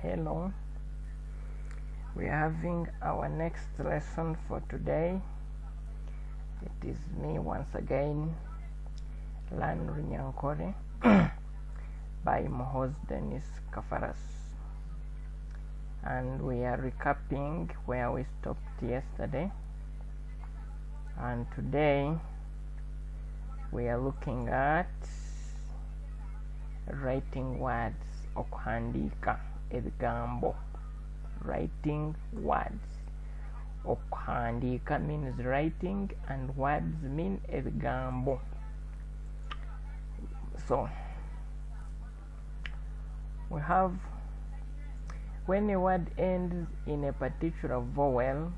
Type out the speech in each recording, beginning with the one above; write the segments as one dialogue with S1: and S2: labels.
S1: Hello, we are having our next lesson for today. It is me once again, Runyankole by Muhoozi Dennis Kafaras, and we are recapping where we stopped yesterday, and today we are looking at writing words, okuhandika ebigambo. Writing words. Okuhandika means writing and words mean ebigambo. So we have, when a word ends in a particular vowel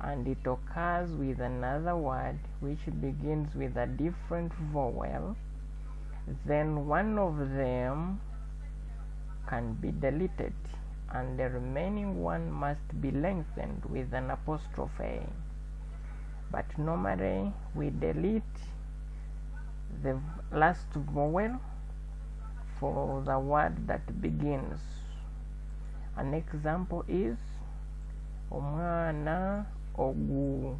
S1: and it occurs with another word which begins with a different vowel, then one of them can be deleted and the remaining one must be lengthened with an apostrophe. But normally we delete the last vowel for the word that begins. An example is omwana ogu,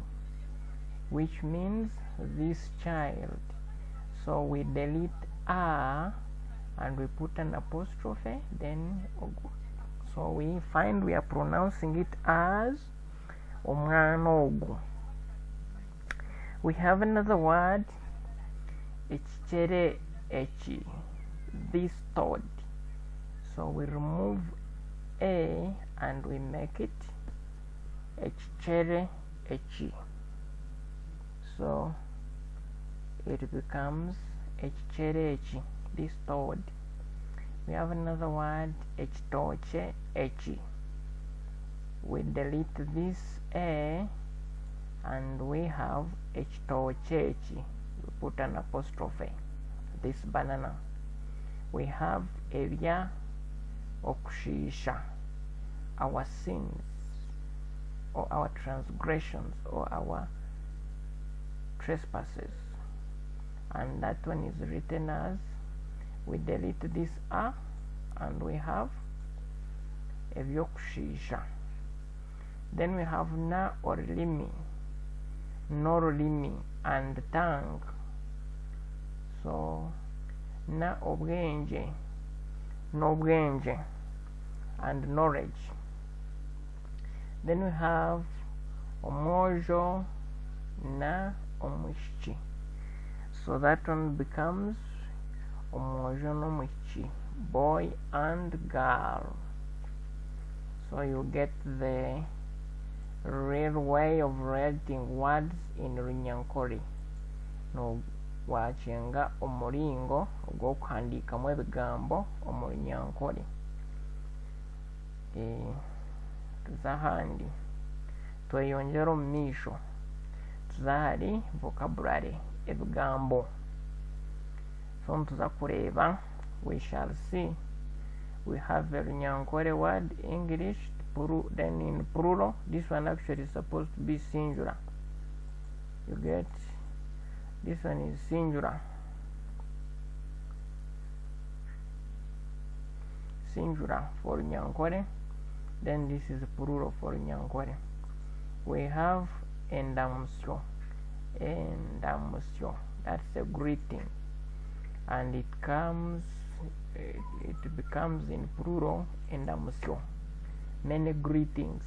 S1: which means this child. So we delete a and we put an apostrophe, then ogu. So we find we are pronouncing it as omwana ogu. We have another word, ekichere echi, this toad. So we remove a and we make it ekichere echi. So it becomes ekichere echi, this toad. We have another word, ekitoche echi. We delete this a and we have ekitoche echi. We put an apostrophe, this banana. We have ebya okushisha, our sins or our transgressions or our trespasses, and that one is written as, we delete this a and we have ebyokushisha. Then we have na orlimi, norlimi, and tongue. So na obwenje, nobwenje, and knowledge. Then we have omwojo na omwishiki. So that one becomes omwojo n'omwishiki, boy and girl. So you get the real way of writing words in Runyankole. No wachenga omulingo ogw'okuhandikamu ebigambo omu Runyankole. Tuzahandi tweyonjera omu maisho, tuzahari vocabulary ebigambo. So ntuza kureba, we shall see. We have a Runyankole word English, then in plural, this one actually is supposed to be singular. You get, this one is singular. Singular for Runyankole, then this is plural for Runyankole. We have endamusyo, endamusyo, that's a greeting, and it becomes in plural endamusyo, many greetings.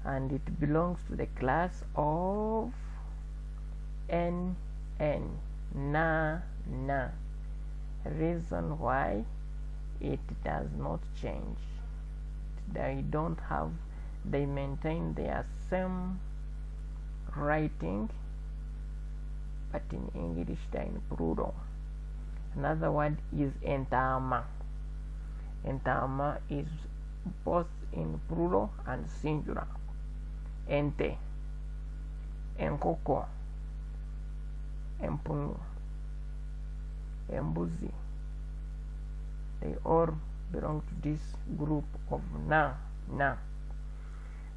S1: And it belongs to the class of NN, na. Reason why it does not change. They don't have, they maintain their same writing, but in English they're in plural. Another word is entama. Entama is both in plural and singular. Ente, enkoko, empunu, embuzi. They all belong to this group of na.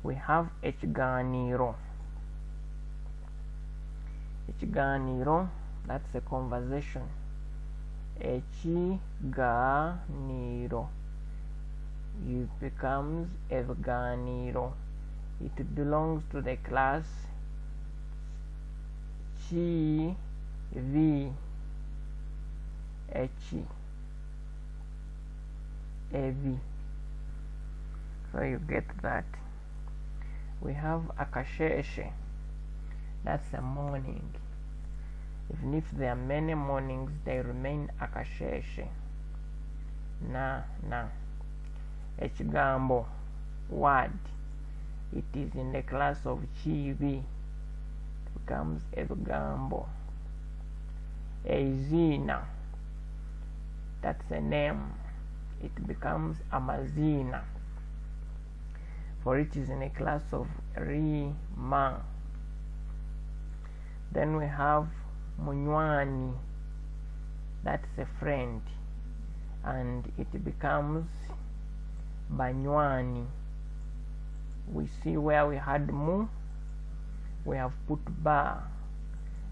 S1: We have ekiganiro. Ekiganiro, that's a conversation. Ekiganiro. ebiganiro. It becomes ebiganiro. It belongs to the class chi, vi, echi, evi. So you get that. We have akasheshe. That's a morning. Even if there are many mornings, they remain akasheshe. Na. Ekigambo, word. It is in the class of chibi. It becomes ebigambo. Ezina. That's a name. It becomes amazina. For it is in a class of rima. Then we have munywani. That's a friend. And it becomes banywani. We see where we had mu, we have put ba.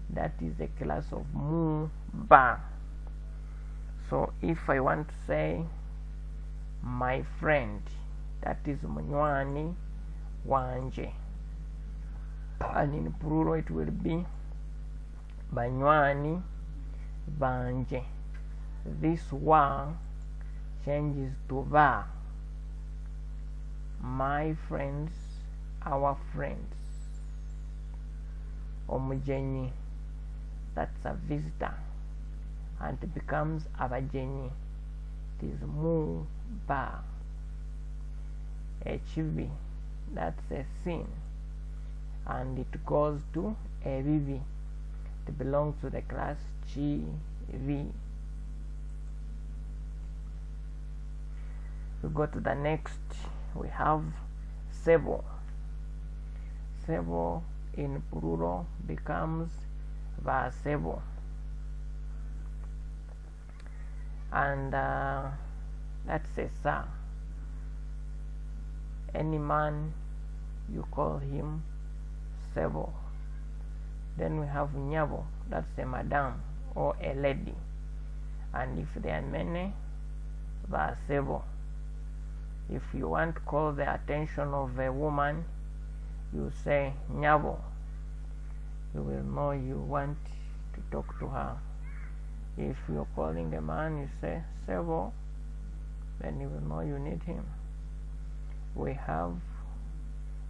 S1: That is a class of mu, ba. So if I want to say my friend, that is munywani wanje. And in plural it will be banywani banje. This wa changes to va. My friends, our friends. Omujenyi, that's a visitor, and it becomes abajenyi. It is mu ba. Echivi, that's a sin, and it goes to evivi. It belongs to the class chi, vi. We go to the next. We have sevo. Sevo in plural becomes vasevo. And that's a sa. Any man, you call him sevo. Then we have nyavo. That's a madam or a lady. And if there are many, vasevo. If you want to call the attention of a woman, you say nyavo. You will know you want to talk to her. If you're calling a man, you say sevo, then you will know you need him. We have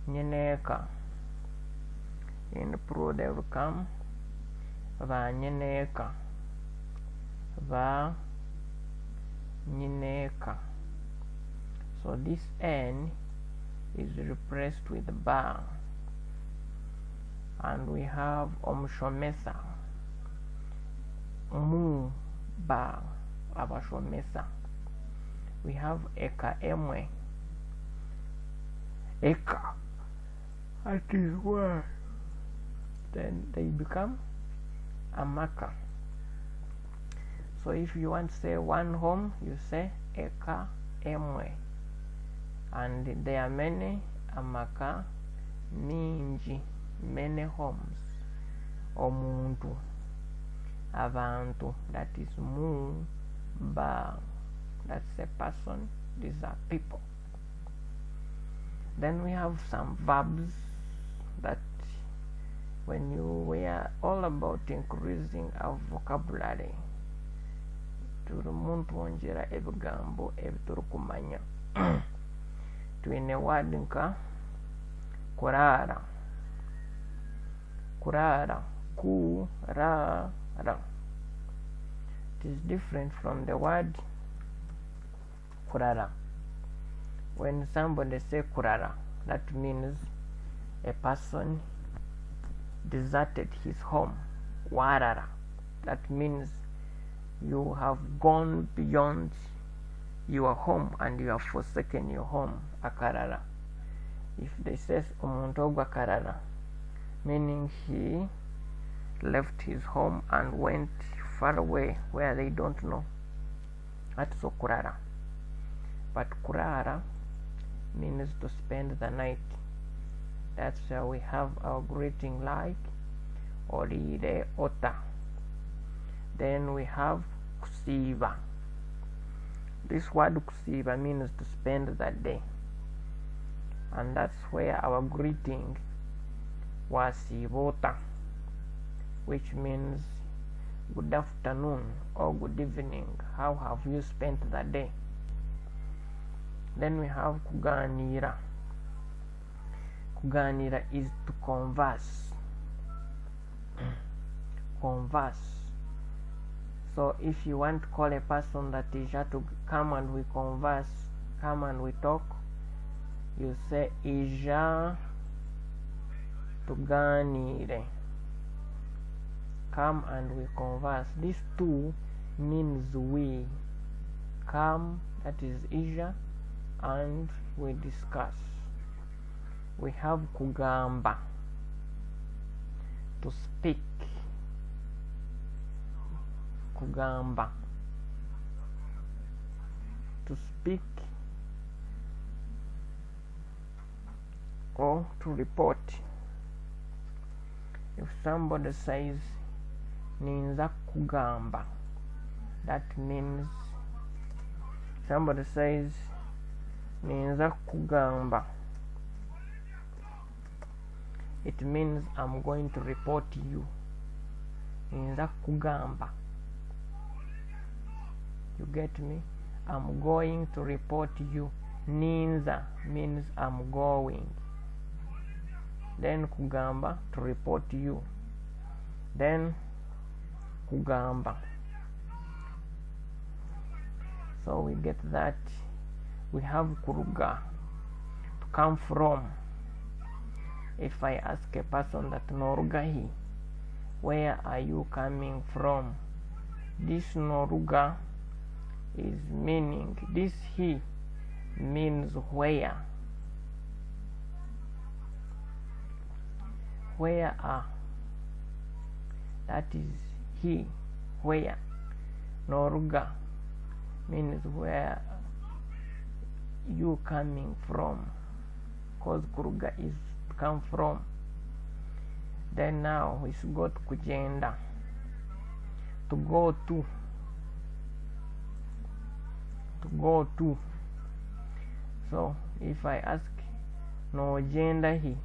S1: nyeneka. In plural they will come va nyeneka, va nyeneka. So this n is replaced with ba. And we have omshomesa. Mu ba abashomesa. We have eka emwe. Eka. That is why. Then they become amaka. So if you want to say one home, you say eka emwe. And there are many amaka mingi, many homes. Omuntu, abantu, that is mu ba. That's a person. These are people. Then we have some verbs that we are all about increasing our vocabulary. Turumuntu wongera ebigambo ebiturukumanya. Tuine word nka kurara. Kurara. Kurara. It is different from the word kurara. When somebody say kurara, that means a person deserted his home. Warara. That means you have gone beyond your home and you have forsaken your home. Akarara. If they say umuntu ogwa karara, meaning he left his home and went far away where they don't know. That's kurara. But kurara means to spend the night. That's how we have our greeting like Orire Ota. Then we have kusiba. This word kusiba means to spend the day, and that's where our greeting was sibota, which means good afternoon or good evening. How have you spent the day? Then we have kuganira. Kuganira is to converse. Converse. So if you want to call a person that is here to come and we converse, come and we talk, you say ija tuganire. Come and we converse. This too means we. Come, that is ija, and we discuss. We have kugamba, to speak. Kugamba, to speak or to report. If somebody says ninza kugamba, that means somebody says ninza kugamba, it means I'm going to report you. Ninza kugamba, you get me? I'm going to report you. Ninza means I'm going. Then kugamba, to report you. Then kugamba. So we get that. We have kuruga, to come from. If I ask a person that norugahi, where are you coming from? This noruga is meaning, this he means where. Where are, that is he, where. Noruga means where you coming from, cause kuruga is come from. Then now we go to kugenda, to go to. To go to. So if I ask no gender he,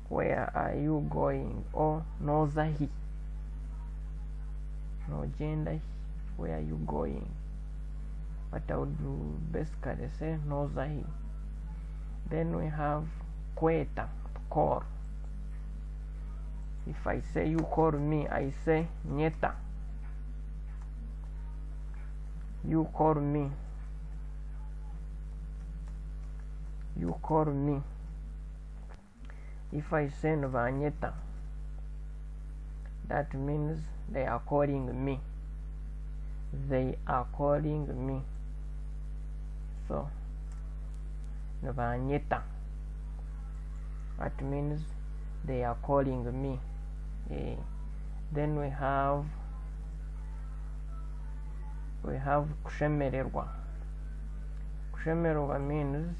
S1: where are you going? Or no zahi, no gender he, where are you going? But I would basically say no zahi. Then we have kweta, to call. If I say you call me, I say nyeta. You call me. You call me. If I say vanyeta, that means they are calling me. They are calling me. So vanyeta, that means they are calling me. Then we have kushemererwa. Kushemererwa means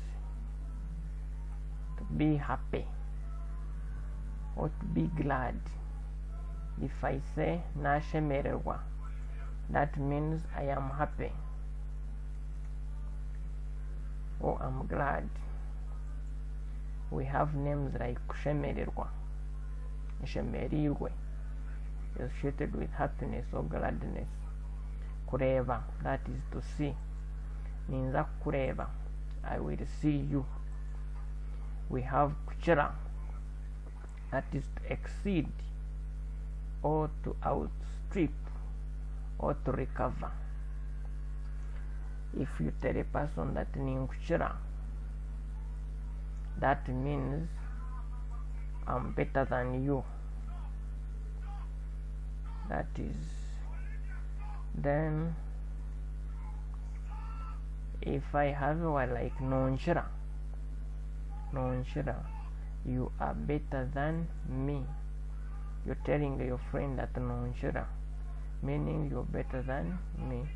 S1: to be happy or to be glad. If I say nashemererwa, that means I am happy or I'm glad. We have names like kushemererwa, shemerirwe, associated with happiness or gladness. Kureva, that is to see. Ninza kureva, I will see you. We have kuchira, that is to exceed or to outstrip or to recover. If you tell a person that ninkuchira, that means I'm better than you. That is. Then if I have a word like nonchira, you are better than me. You're telling your friend that nonchira, meaning you're better than me.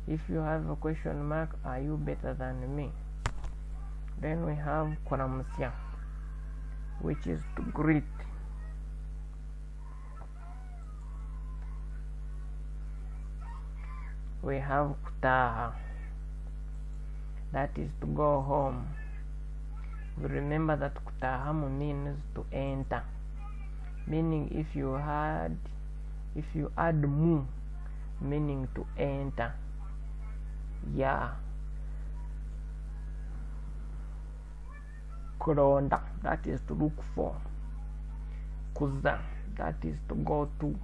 S1: If you have a question mark, are you better than me? Then we have kuramsya, which is to greet. We have kutaha, that is to go home. We remember that kutahamu means to enter, meaning if you add mu, meaning to enter. Yeah. Kuronda, that is to look for. Kuza, that is to go to.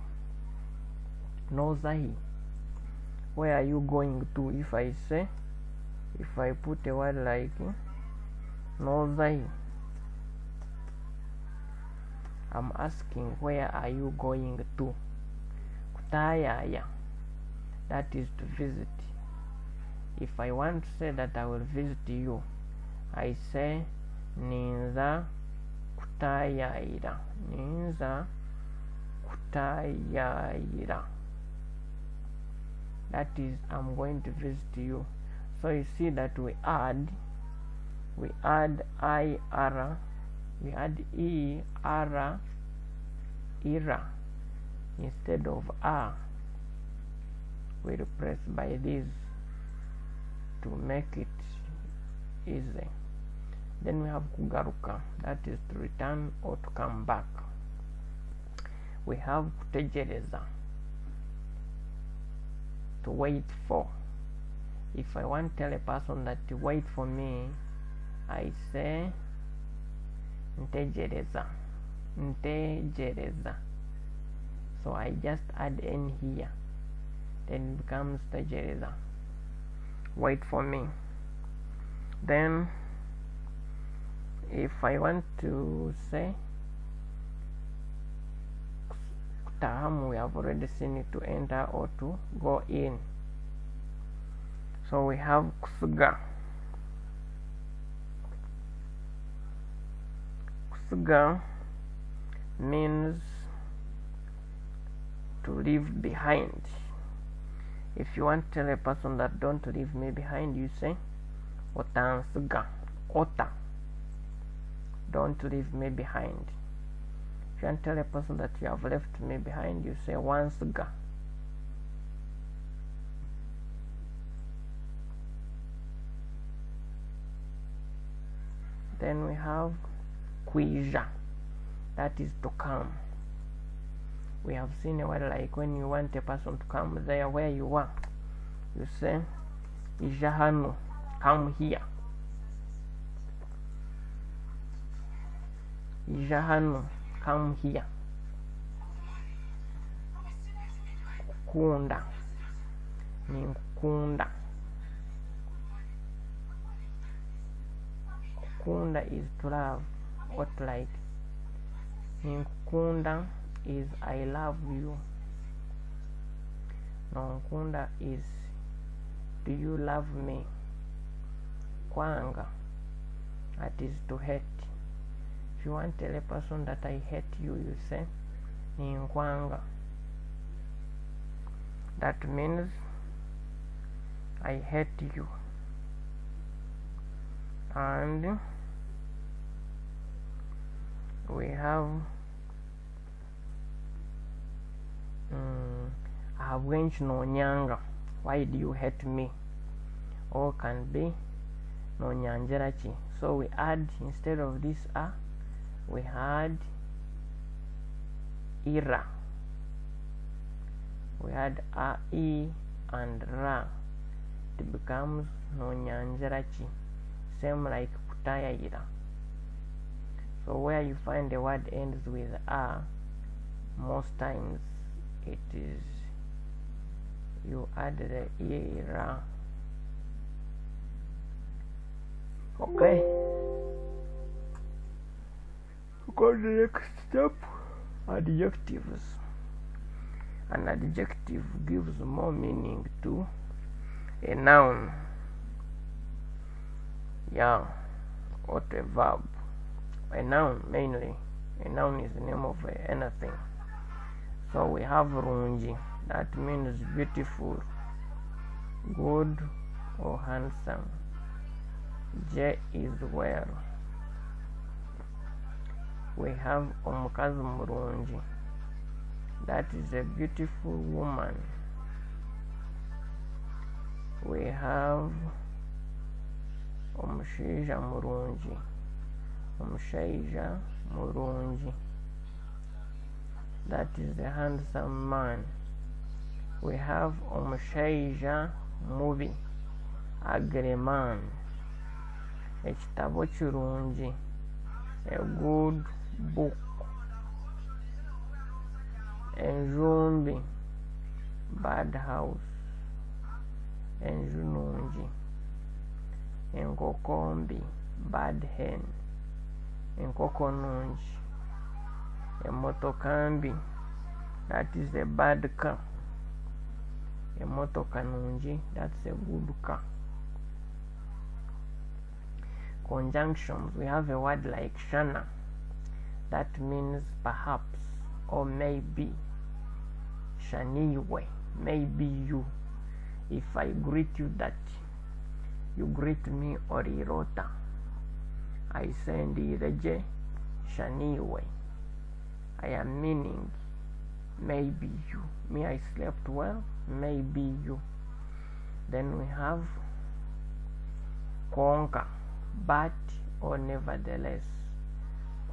S1: Nozahi, where are you going to? If I put a word like Nozahi, I'm asking where are you going to? Kutayaya, that is to visit. If I want to say that I will visit you, I say ninza kutayaira. Ninza kutayaira. That is, I'm going to visit you. So you see that we add I ara, we add e ara ira instead of a. We replace by this to make it easy. Then we have kugaruka, that is to return or to come back. We have kutegereza, to wait for. If I want to tell a person that to wait for me, I say ntegereza. So I just add n here, then it becomes tegereza, wait for me. Then if I want to say kutahamu, we have already seen it, to enter or to go in. So we have kusuga. Kusuga means to leave behind. If you want to tell a person that don't leave me behind, you say otansuga. Ota, don't leave me behind. If you want to tell a person that you have left me behind, you say wansuga. Then we have kwija, that is to come. We have seen a word like when you want a person to come there where you are, you say ija hano, come here. Ija hano, come here. Kunda, ninkunda. Kunda is to love or to like. Ninkunda is I love you. Nonkunda is do you love me? Kwanga, that is to hate. If you want to tell a person that I hate you, you say ninkwanga. That means I hate you. And we have abenshi nonyanga, why do you hate me? Or can be nonyanjerachi. So we add, instead of this a, we had ira. We had a, e and ra. It becomes nonyanjerachi, same like kutayaira. So where you find the word ends with a, most times it is you add the ira. Okay, go to the next step. Adjectives. An adjective gives more meaning to a noun, yeah, or to a verb. A noun, mainly a noun is the name of anything. So we have runji, that means beautiful, good, or handsome. J is well. We have omukazi murungi, that is a beautiful woman. have omushaija murungi. Omushaija murungi, that is the handsome man. We have omushaija mubi, ugly man. Ekitabo kirungi, a good book. Enjumbi, bad house. Enju nungi. Enkokombi, bad hen. Enkoko nungi. Emotoka mbi, that is a bad car. Emotoka nungi, that's a good car. Conjunctions, we have a word like shana, that means perhaps or maybe. Shaniwe, maybe you. If I greet you that, you greet me orirota. I say ndireje shaniwe. I am meaning maybe you. Me, I slept well, maybe you. Then we have konka, but or nevertheless.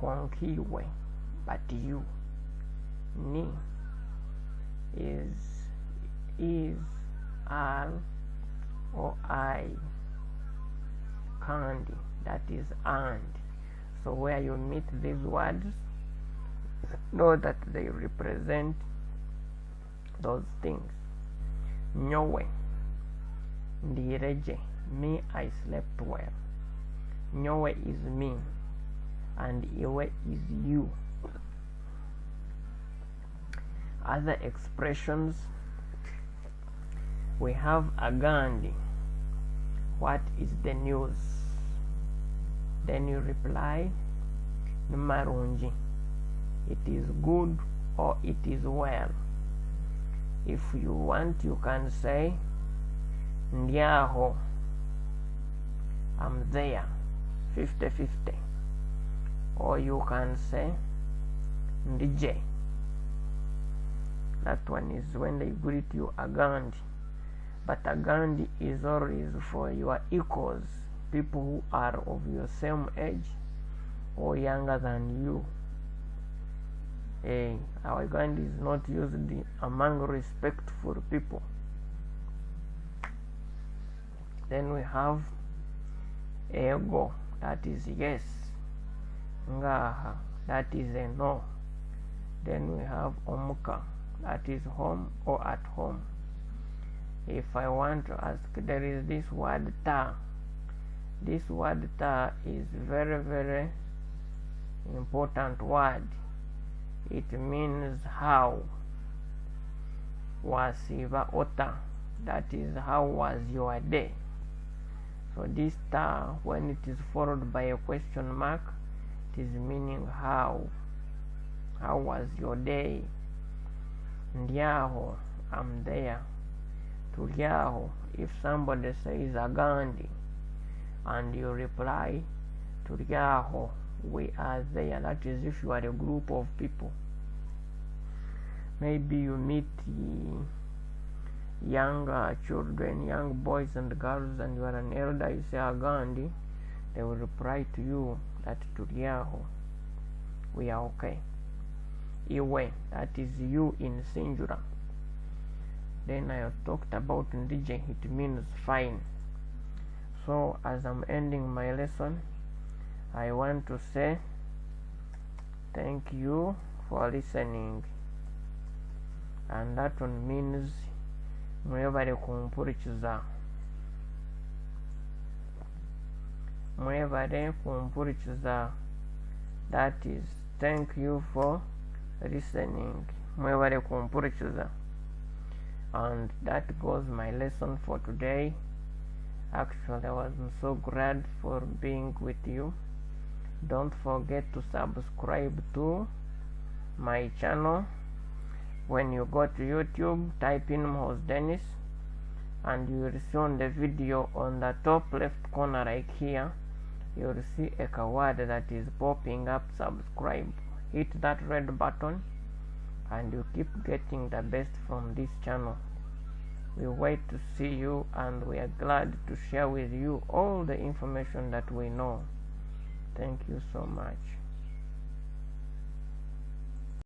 S1: Konkiwe, but you. Ni is al or I. Candy, that is and. So where you meet these words, know that they represent those things. Nyowe, ndireje, me, I slept well. Nyowe is me, and iwe is you. Other expressions, we have agandi. What is the news? Then you reply numarungi. It is good or it is well. If you want, you can say ndiaho, I'm there, 50-50. Or you can say ndije. That one is when they greet you agandi. But agandi is always for your equals, people who are of your same age or younger than you. Our agandi is not used among respectful people. Then we have ego, that is yes. Ngaha, that is a no. Then we have omuka, that is home or at home. If I want to ask, there is this word ta. This word ta is very, very important word. It means how. Wasiva ota, that is how was your day. So this ta, when it is followed by a question mark, it is meaning how. How was your day? Ndiaho, I'm there. Turiaho, if somebody says agandi and you reply Turiaho, we are there. That is if you are a group of people. Maybe you meet younger children, young boys and girls, and you are an elder, you say agandi, they will reply to you that Turiaho, we are okay. Iwe, that is you in singular. Then I have talked about ndije, it means fine. So as I'm ending my lesson, I want to say thank you for listening. And that one means mwebale kumpurikiza. Mwebale kumpurikiza. That is thank you for listening. Mwebale kumpurikiza. And that goes my lesson for today. Actually, I was so glad for being with you. Don't forget to subscribe to my channel. When you go to YouTube, type in Muhoozi Dennis, and you will see on the video on the top left corner right here, you will see a word that is popping up, subscribe. Hit that red button and you keep getting the best from this channel. We wait to see you, and we are glad to share with you all the information that we know. Thank you so much.